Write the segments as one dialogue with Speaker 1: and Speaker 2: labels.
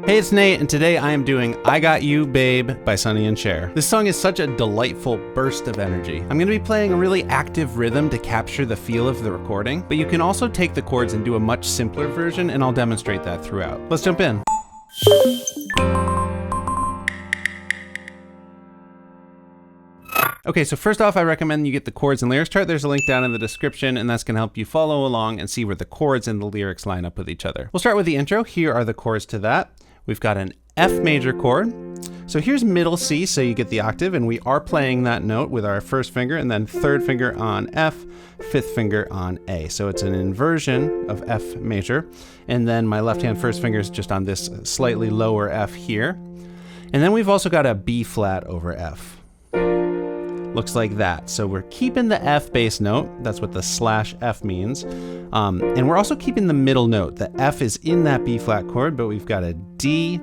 Speaker 1: Hey, it's Nate, and today I am doing I Got You, Babe by Sonny and Cher. This song is such a delightful burst of energy. I'm going to be playing a really active rhythm to capture the feel of the recording, but you can also take the chords and do a much simpler version, and I'll demonstrate that throughout. Let's jump in. Okay, so first off, I recommend you get the chords and lyrics chart. There's a link down in the description, and that's going to help you follow along and see where the chords and the lyrics line up with each other. We'll start with the intro. Here are the chords to that. We've got an F major chord. So here's middle C, so you get the octave, and we are playing that note with our first finger, and then third finger on F, fifth finger on A. So it's an inversion of F major, and then my left hand first finger is just on this slightly lower F here. And then we've also got a B flat over F. Looks like that. So we're keeping the F bass note. That's what the /F means. And we're also keeping the middle note. The F is in that B flat chord, but we've got a D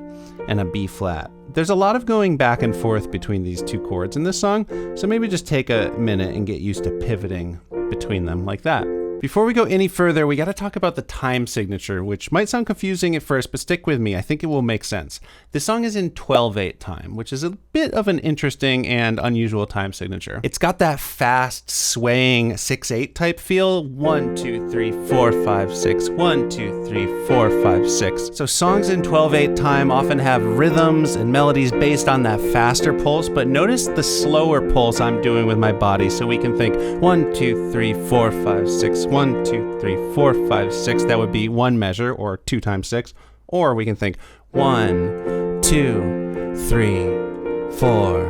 Speaker 1: and a B flat. There's a lot of going back and forth between these two chords in this song, so maybe just take a minute and get used to pivoting between them like that. Before we go any further, we got to talk about the time signature, which might sound confusing at first, but stick with me. I think it will make sense. This song is in 12/8 time, which is a bit of an interesting and unusual time signature. It's got that fast, swaying 6/8 type feel. 1, 2, 3, 4, 5, 6. 1, 2, 3, 4, 5, 6. So songs in 12/8 time often have rhythms and melodies based on that faster pulse, but notice the slower pulse I'm doing with my body, so we can think 1, 2, 3, 4, 5, 6. 1, 2, 3, 4, 5, 6. That would be one measure, or 2 times 6. Or we can think 1, 2, 3, 4.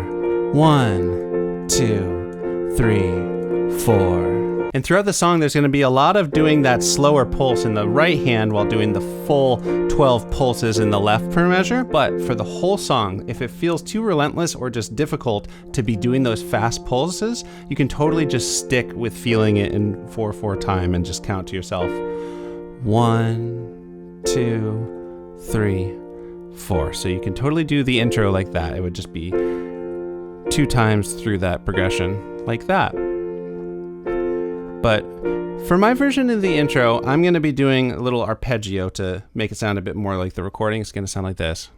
Speaker 1: 1, 2, 3, 4. And throughout the song, there's going to be a lot of doing that slower pulse in the right hand while doing the full 12 pulses in the left per measure. But for the whole song, if it feels too relentless or just difficult to be doing those fast pulses, you can totally just stick with feeling it in 4/4 time and just count to yourself 1, 2, 3, 4. So you can totally do the intro like that. It would just be 2 times through that progression like that. But for my version of the intro, I'm going to be doing a little arpeggio to make it sound a bit more like the recording. It's going to sound like this.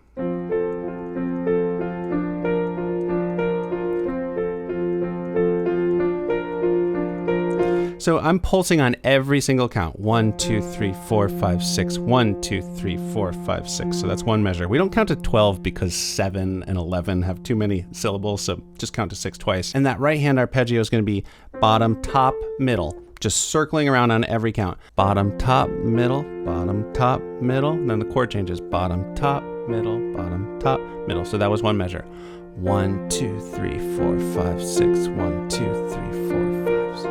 Speaker 1: So I'm pulsing on every single count. 1, 2, 3, 4, 5, 6. 1, 2, 3, 4, 5, 6. So that's one measure. We don't count to 12 because 7 and 11 have too many syllables, so just count to 6 twice. And that right hand arpeggio is going to be bottom, top, middle, just circling around on every count. Bottom, top, middle, and then the chord changes. Bottom, top, middle, bottom, top, middle. So that was one measure. 1, 2, 3, 4, 5, 6. 1, 2, 3, 4, 5, 6.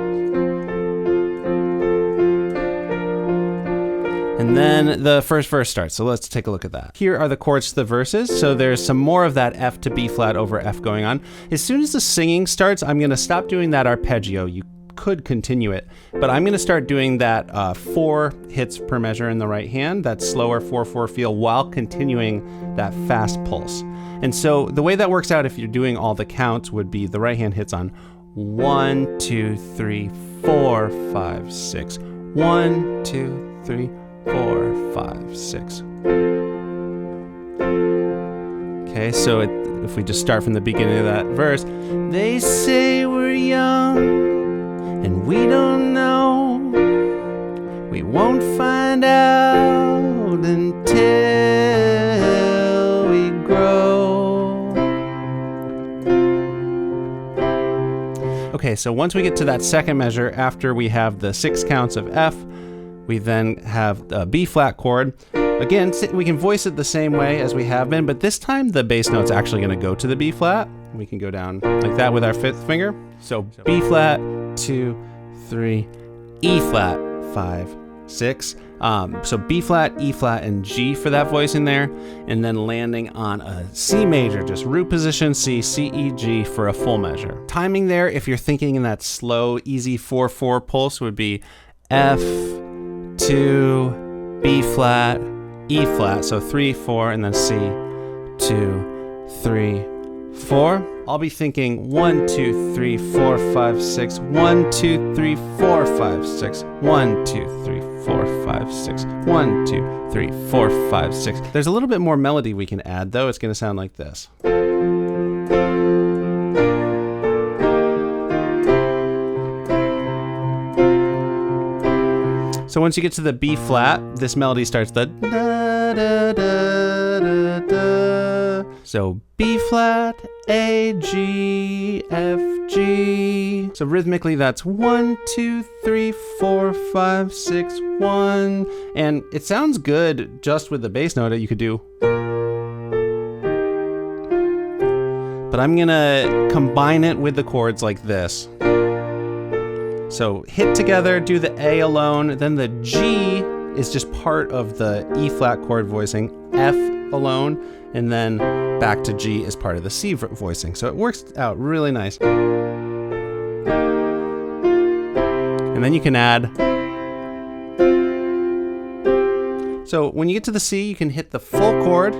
Speaker 1: And then the first verse starts, so let's take a look at that. Here are the chords to the verses, so there's some more of that F to B flat over F going on. As soon as the singing starts, I'm going to stop doing that arpeggio. You could continue it, but I'm going to start doing that 4 hits per measure in the right hand, that slower 4/4 feel, while continuing that fast pulse. And so the way that works out if you're doing all the counts would be the right hand hits on 1, 2, 3, 4, 5, 6. 1, 2, 3, 4, 5, 6. Okay, so if we just start from the beginning of that verse, they say we're young and we don't know. We won't find out until we grow. Okay, so once we get to that second measure, after we have the 6 counts of F, we then have a B flat chord. Again, we can voice it the same way as we have been, but this time the bass note's actually going to go to the B flat. We can go down like that with our 5th finger. So B flat, 2, 3, E flat, 5, 6. So B flat, E flat, and G for that voice in there, and then landing on a C major, just root position C, C, E, G for a full measure. Timing there, if you're thinking in that slow, easy 4/4 pulse, would be F, 2, B flat, E flat, so 3, 4, and then C, 2, 3, 4. I'll be thinking 1, 2, 3, 4, 5, 6. 1, 2, 3, 4, 5, 6. 1, 2, 3, 4, 5. 5, 6. 1, 2, 3, 4, 5, 6. There's a little bit more melody we can add, though. It's going to sound like this. So once you get to the B flat, this melody starts the da da da da da. So B flat, A, G, F, G. So rhythmically that's 1, 2, 3, 4, 5, 6, 1. And it sounds good just with the bass note. You could do. But I'm gonna combine it with the chords like this. So hit together, do the A alone, then the G is just part of the E flat chord voicing, F alone, and then back to G is part of the C voicing. So it works out really nice. And then you can add. So when you get to the C, you can hit the full chord.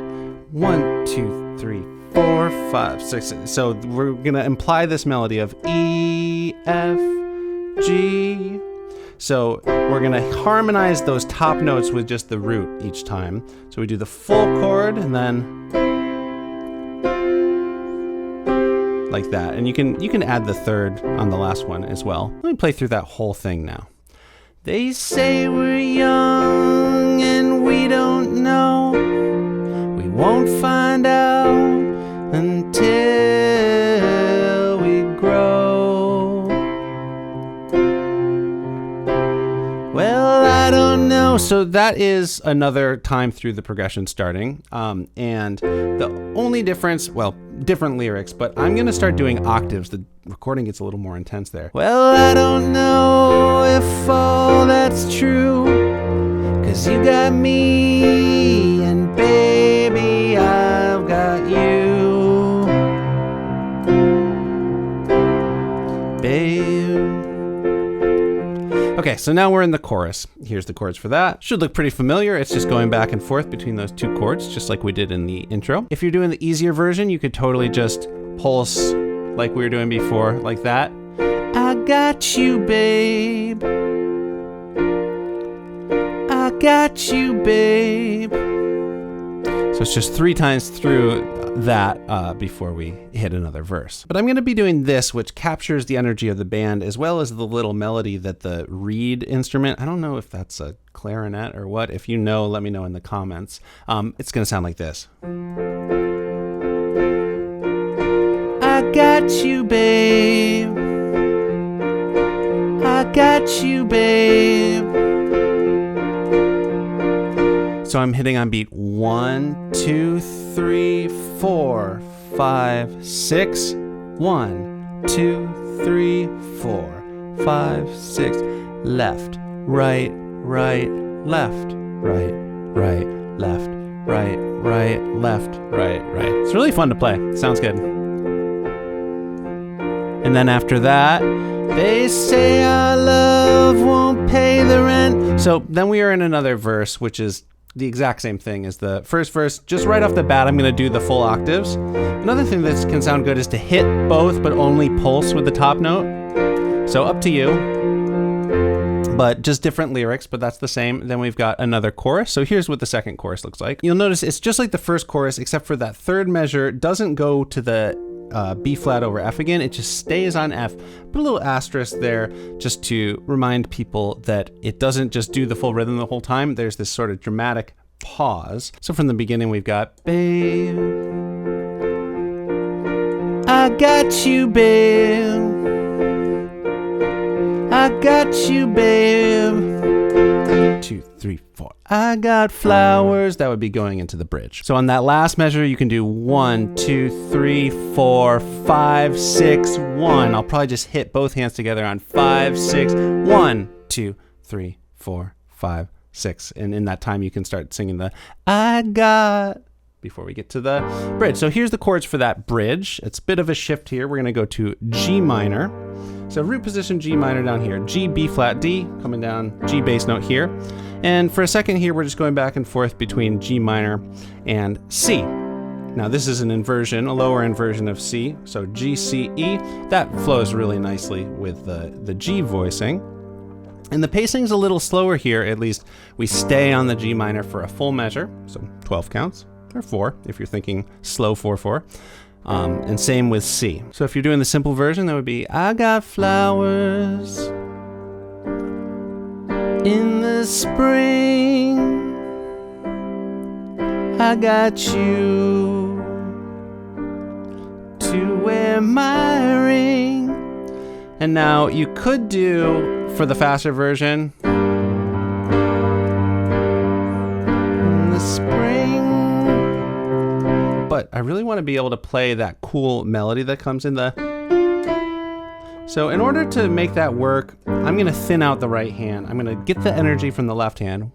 Speaker 1: 1, 2, 3, 4, 5, 6. So we're gonna imply this melody of E, F, G. So we're gonna harmonize those top notes with just the root each time. So we do the full chord and then like that. And you can add the third on the last one as well. Let me play through that whole thing now. They say we're young and we don't know. We won't find out until we grow. Well, I don't know. So that is another time through the progression starting. And the only difference, well, different lyrics, but I'm going to start doing octaves. The recording gets a little more intense there. Well, I don't know if all that's true, 'cause you got me and baby, I've got you. Babe. Okay, so now we're in the chorus. Here's the chords for that. Should look pretty familiar. It's just going back and forth between those two chords, just like we did in the intro. If you're doing the easier version, you could totally just pulse like we were doing before, like that. I got you, babe. I got you, babe. So it's just 3 times through that before we hit another verse. But I'm going to be doing this, which captures the energy of the band, as well as the little melody that the reed instrument, I don't know if that's a clarinet or what. If you know, let me know in the comments. It's going to sound like this. I got you, babe. I got you, babe. So I'm hitting on beat 1, 2, 3, 4, 5, 6. 1, 2, 3, 4, 5, 6. Left, right, right, left, right, right, left, right, right, left, right, right. It's really fun to play. Sounds good. And then after that, they say our love won't pay the rent. So then we are in another verse, which is the exact same thing as the first verse. Just right off the bat, I'm going to do the full octaves. Another thing that can sound good is to hit both, but only pulse with the top note. So up to you, but just different lyrics, but that's the same. Then we've got another chorus. So here's what the second chorus looks like. You'll notice it's just like the first chorus, except for that third measure doesn't go to the B flat over F again. It just stays on F. Put a little asterisk there just to remind people that it doesn't just do the full rhythm the whole time. There's this sort of dramatic pause. So from the beginning we've got, babe, I got you, babe. I got you, babe. 2, 3, 4. I got flowers. That would be going into the bridge. So on that last measure, you can do 1, 2, 3, 4, 5, 6, 1. I'll probably just hit both hands together on 5, 6, 1, 2, 3, 4, 5, 6. And in that time, you can start singing the I got before we get to the bridge. So here's the chords for that bridge. It's a bit of a shift here. We're going to go to G minor. So root position G minor down here. G, B flat, D, coming down, G bass note here. And for a second here, we're just going back and forth between G minor and C. Now this is an inversion, a lower inversion of C. So G, C, E. That flows really nicely with the G voicing. And the pacing's a little slower here, at least we stay on the G minor for a full measure, so 12 counts, or 4 if you're thinking slow 4/4. And same with C. So if you're doing the simple version, that would be, I got flowers in the spring, I got you to wear my ring. And now you could do, for the faster version, in the spring. But I really want to be able to play that cool melody that comes in the... So in order to make that work, I'm going to thin out the right hand. I'm going to get the energy from the left hand.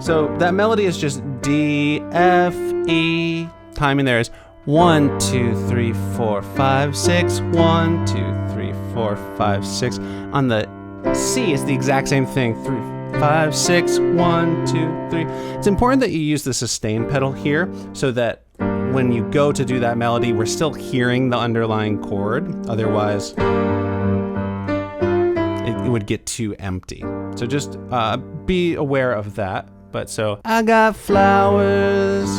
Speaker 1: So that melody is just D, F, E. Timing there is 1, 2, 3, 4, 5, 6. 1, 2, 3, 4, 5, 6. On the C, it's the exact same thing. 3, 5, 6. 1, 2, 3. It's important that you use the sustain pedal here so that when you go to do that melody, we're still hearing the underlying chord. Otherwise, it would get too empty. So just be aware of that. But so, I got flowers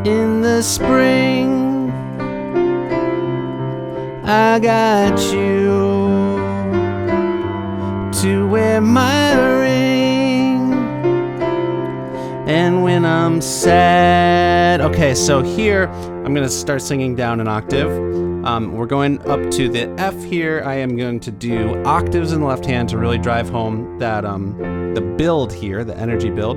Speaker 1: in the spring, I got you to wear my ring, and when I'm sad. Okay, so here I'm gonna start singing down an octave. We're going up to the F here. I am going to do octaves in the left hand to really drive home that the build here, the energy build.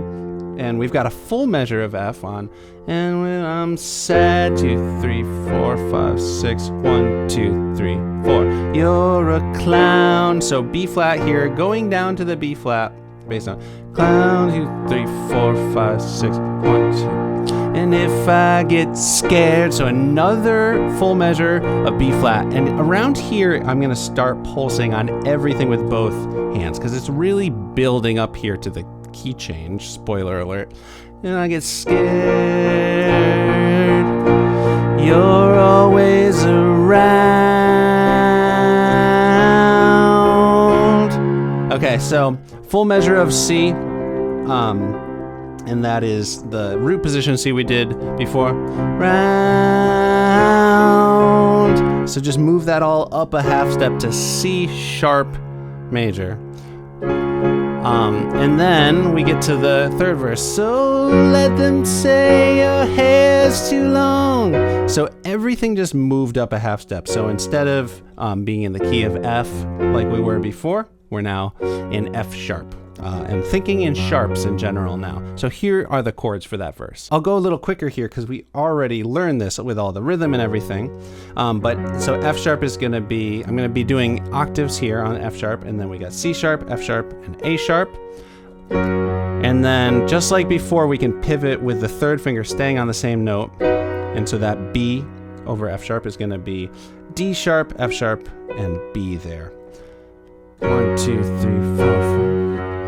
Speaker 1: And we've got a full measure of F on. And when I'm sad, 2, 3, 4, 5, 6. 1, 2, 3, 4. You're a clown. So B flat here, going down to the B flat, based on clown. 2, 3, 4, 5, 6. 1, 2. And if I get scared, so another full measure of B flat. And around here, I'm gonna start pulsing on everything with both hands because it's really building up here to the key change, spoiler alert. And I get scared, you're always around. Okay, so full measure of C. And that is the root position C we did before. Round. So just move that all up a half step to C sharp major. And then we get to the third verse. So let them say your hair's too long. So everything just moved up a half step. So instead of being in the key of F like we were before, we're now in F sharp. And thinking in sharps in general now. So here are the chords for that verse. I'll go a little quicker here because we already learned this with all the rhythm and everything. But so F sharp is gonna be, I'm gonna be doing octaves here on F sharp, and then we got C sharp, F sharp, and A sharp. And then just like before, we can pivot with the third finger staying on the same note. And so that B over F sharp is gonna be D sharp, F sharp, and B there. 1, 2, 3, 4, 5.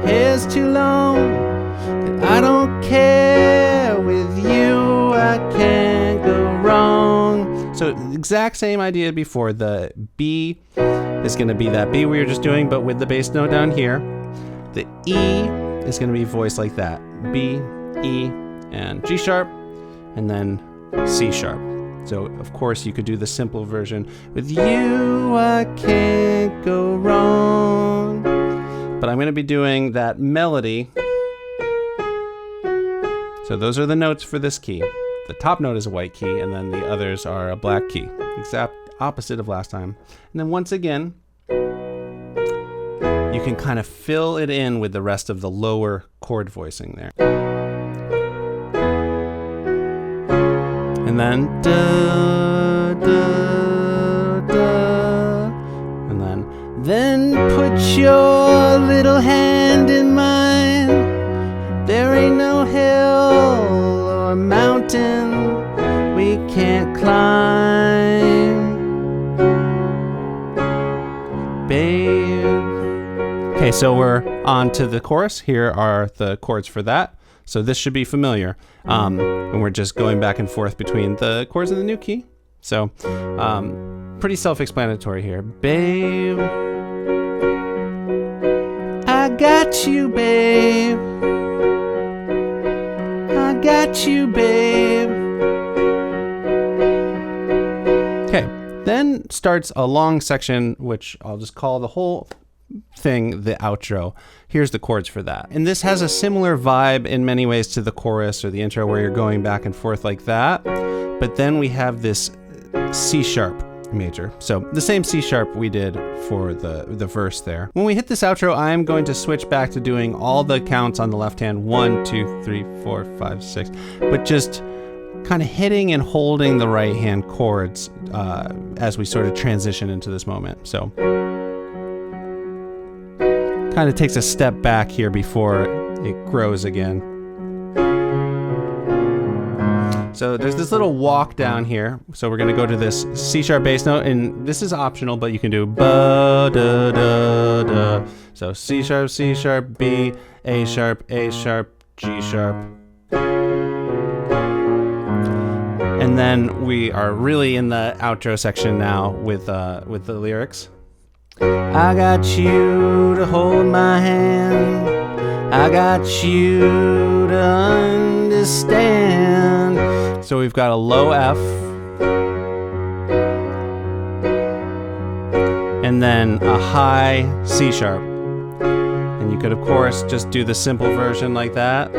Speaker 1: Hair's too long, I don't care, with you I can't go wrong. So exact same idea before. The B is going to be that B we were just doing, but with the bass note down here. The E is going to be voiced like that. B, E, and G sharp, and then C sharp. So of course you could do the simple version. With you I can't go wrong. But I'm going to be doing that melody. So those are the notes for this key. The top note is a white key, and then the others are a black key. Exact opposite of last time. And then once again, you can kind of fill it in with the rest of the lower chord voicing there. And then da, da, da. And then put your little hand in mine. There ain't no hill or mountain we can't climb, babe. Okay, so we're on to the chorus. Here are the chords for that. So this should be familiar. And we're just going back and forth between the chords in the new key. So pretty self-explanatory here. Babe, I got you, babe. I got you, babe. Okay, then starts a long section, which I'll just call the whole thing the outro. Here's the chords for that. And this has a similar vibe in many ways to the chorus or the intro, where you're going back and forth like that. But then we have this C sharp major. So the same C sharp we did for the verse there. When we hit this outro, I'm going to switch back to doing all the counts on the left hand, 1, 2, 3, 4, 5, 6, but just kind of hitting and holding the right hand chords as we sort of transition into this moment. So kind of takes a step back here before it grows again. So there's this little walk down here. So we're gonna go to this C sharp bass note, and this is optional, but you can do ba da da da. So C sharp, B, A sharp, G sharp. And then we are really in the outro section now with the lyrics. I got you to hold my hand. I got you to understand. So we've got a low F, and then a high C sharp. And you could, of course, just do the simple version like that.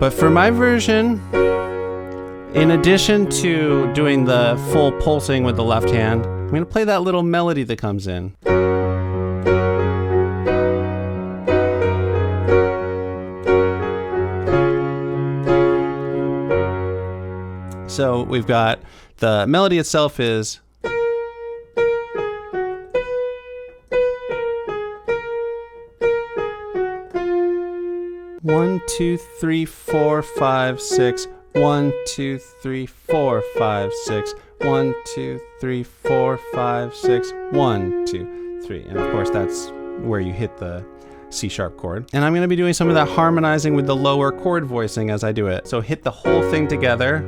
Speaker 1: But for my version, in addition to doing the full pulsing with the left hand, I'm going to play that little melody that comes in. So we've got the melody itself is one, 2, 3, 4, 5, 6. 1, 2, 3, 4, 5, 6. 1, 2, 3, 4, 5, 6. 1, 2, 3. And of course that's where you hit the C sharp chord. And I'm going to be doing some of that harmonizing with the lower chord voicing as I do it. So hit the whole thing together.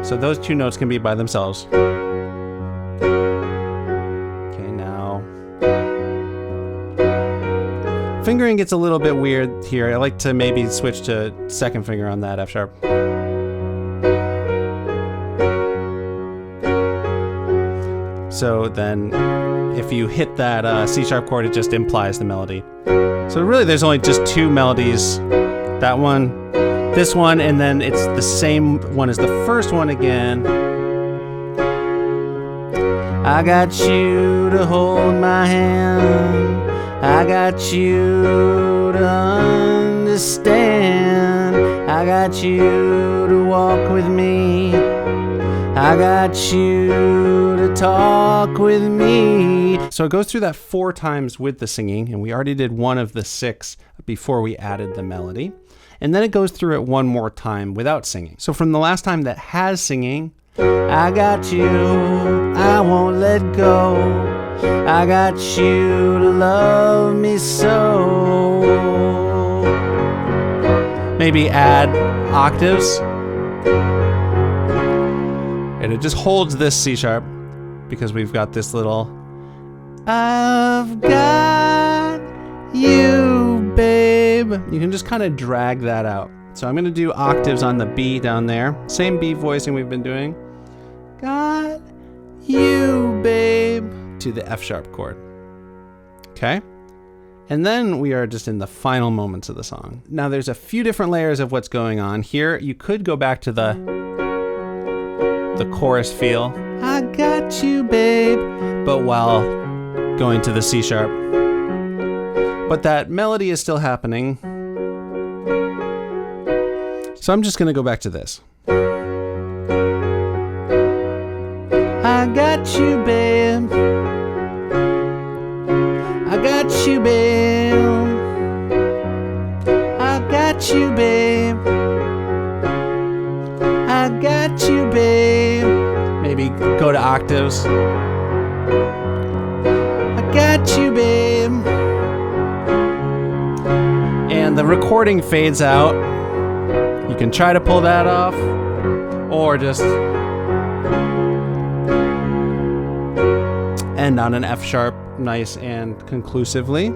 Speaker 1: So those two notes can be by themselves. Okay, now fingering gets a little bit weird here. I like to maybe switch to second finger on that F sharp. So then if you hit that C sharp chord, it just implies the melody. So really there's only just two melodies. That one, this one, and then it's the same one as the first one again. I got you to hold my hand. I got you to understand. I got you to walk with me. I got you to talk with me. So it goes through that 4 times with the singing, and we already did one of the 6 before we added the melody. And then it goes through it one more time without singing. So from the last time that has singing, I got you, I won't let go. I got you to love me so. Maybe add octaves. And it just holds this C sharp because we've got this little I've got you, babe. You can just kind of drag that out. So I'm going to do octaves on the B down there. Same B voicing we've been doing. Got you, babe, to the F sharp chord. Okay? And then we are just in the final moments of the song. Now there's a few different layers of what's going on here. You could go back to the chorus feel. I got you, babe, but while going to the C sharp. But that melody is still happening. So I'm just going to go back to this. I got you, babe. I got you, babe. I got you, babe. I got you, babe. Maybe go to octaves. I got you, babe. And and the recording fades out. You can try to pull that off, or just end on an F sharp, nice and conclusively.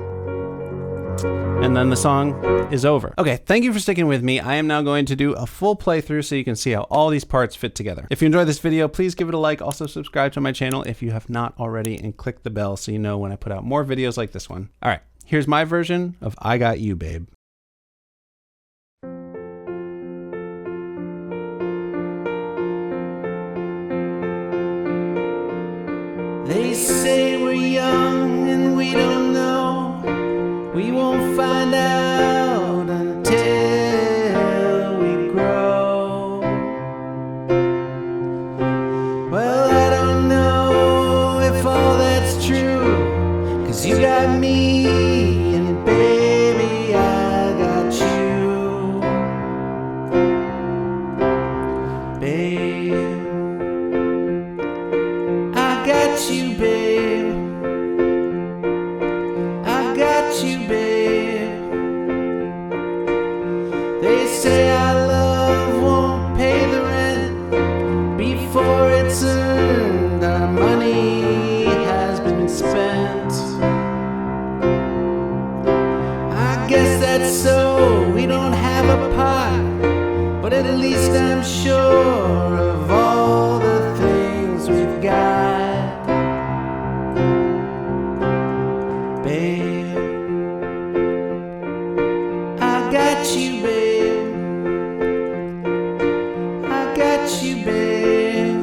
Speaker 1: And then the song is over. Okay, thank you for sticking with me. I am now going to do a full playthrough so you can see how all these parts fit together. If you enjoyed this video, please give it a like. Also subscribe to my channel if you have not already, and click the bell so you know when I put out more videos like this one. All right, here's my version of I Got You, Babe.
Speaker 2: They say we're young and we don't know. We won't find out until we grow. Well, I don't know if all that's true, 'cause you got me and baby I got you. Babe, I got you, babe. I got you, babe. They say our love won't pay the rent before it's earned. Our money has been spent. I guess that's so. We don't have a pot, but at least I'm sure of all the things we've got. Babe, I got you, babe. I got you, babe.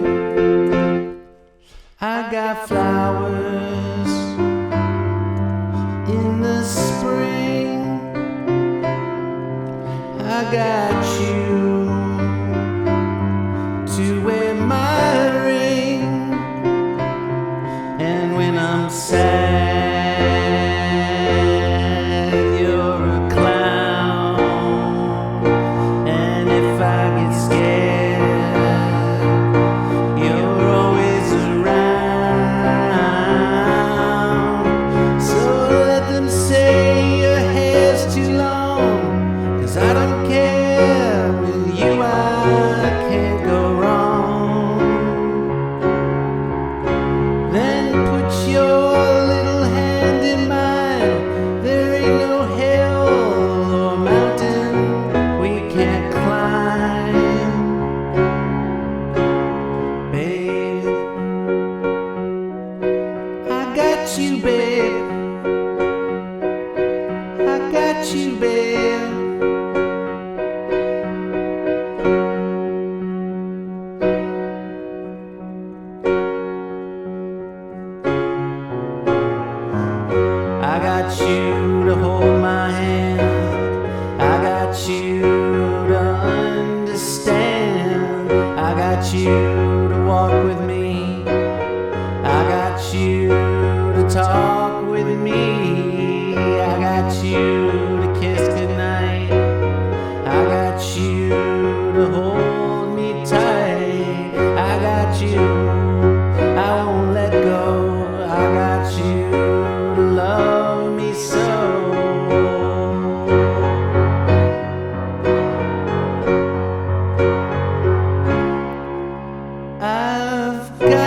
Speaker 2: I got flowers in the spring. I got you to wear my ring. And when I'm sad, I don't care, with you I can't go wrong. Then put your little hand in mine. There ain't no hill or mountain we can't climb. Babe, I got you, babe. I got you, babe. I got you to hold my hand. I got you to understand. I got you to walk with me. I got you to talk with me. I got you to kiss goodnight. I got you to hold me tight. I got you, I won't let go. I got you to love me so. I've got